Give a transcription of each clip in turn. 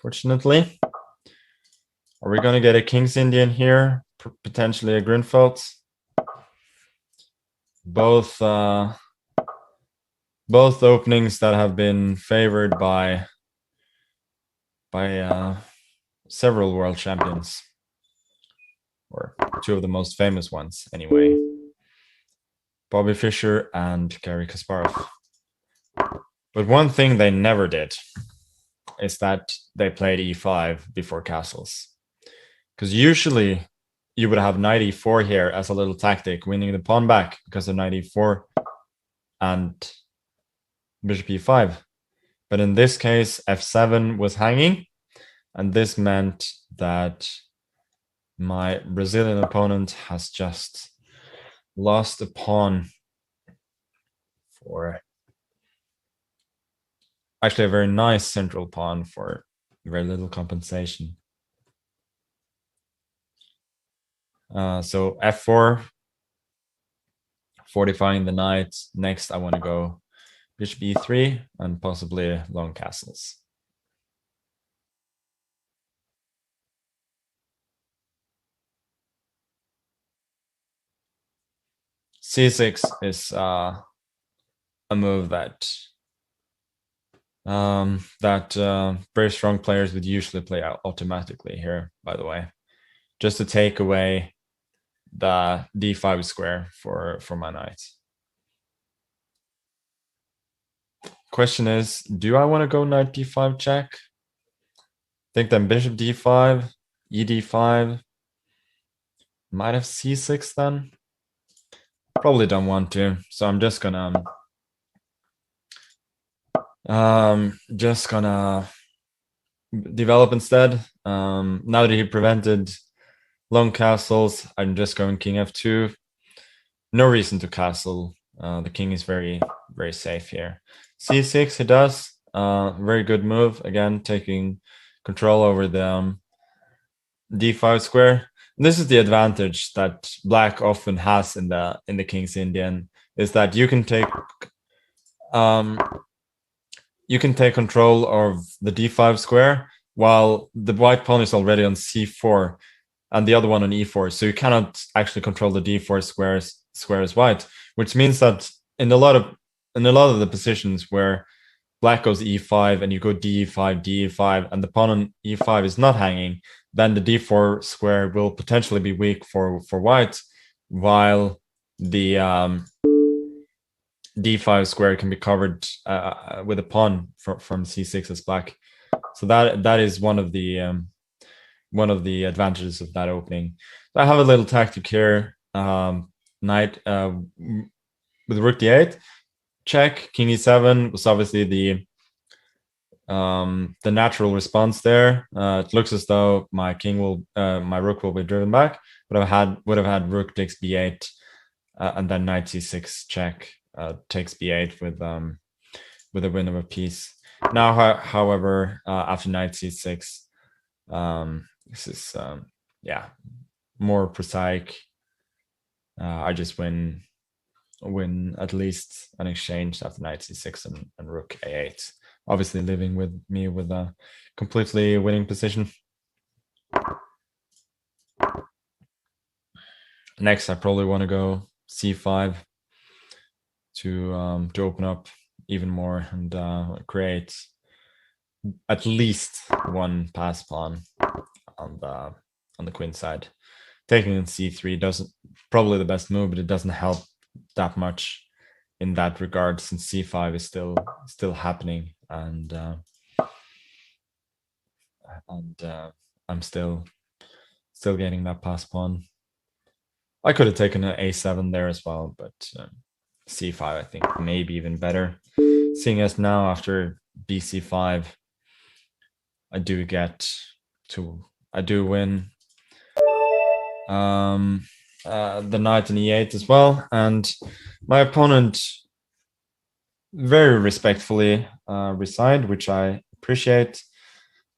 fortunately. Are we going to get a King's Indian here? Potentially a Grunfeld? Both openings that have been favored by several world champions, or two of the most famous ones anyway, Bobby Fischer and Garry Kasparov. But one thing they never did is that they played e5 before castles, because usually you would have knight e4 here as a little tactic, winning the pawn back because of knight e4 and bishop e5. But in this case, f7 was hanging, and this meant that my Brazilian opponent has just lost a pawn for actually a very nice central pawn for very little compensation. So f4, fortifying the knight. Next, I want to go bishop e3 and possibly long castles. c6 is a move that very strong players would usually play out automatically here, by the way, just to take away the d5 square for my knight. Question is, do I want to go knight d5 check? Think then bishop d5, ed5, might have c6 then. Probably don't want to, so I'm just gonna develop instead. Now that he prevented long castles, I'm just going king f2. No reason to castle. The king is very, very safe here. c6 he does. Very good move. Again, taking control over the d5 square. And this is the advantage that black often has in the King's Indian, is that you can take control of the d5 square while the white pawn is already on c4 and the other one on e4. So you cannot actually control the d4 square as white, which means that in a lot of the positions where black goes e5 and you go d5, d5, and the pawn on e5 is not hanging, then the d4 square will potentially be weak for white, while the d5 square can be covered with a pawn from c6 as black. So that is one of the advantages of that opening. I have a little tactic here. Knight with rook d8, check. King e7 was obviously the natural response there. It looks as though my rook will be driven back, but would have had rook takes b8, and then knight c6 check, takes b8 with a win of a piece. Now, however, after knight c6, this is more prosaic. I just win at least an exchange after knight c6 and rook a8. Obviously leaving me with a completely winning position. Next, I probably want to go c5 to open up even more and create at least one pass pawn on the queen side. Taking in c3 doesn't probably the best move, but it doesn't help that much in that regard, since c5 is still happening, and I'm still getting that pass pawn. I could have taken an a7 there as well, but c5 I think maybe even better, seeing as now after bc5 I do win the knight in e8 as well, and my opponent very respectfully resigned, which I appreciate.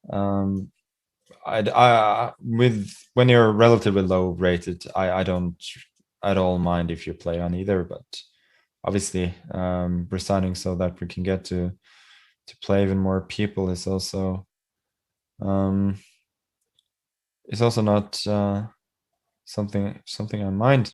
When you're relatively low rated, I don't at all mind if you play on either, but obviously resigning so that we can get to play even more people is also It's also not something I mind.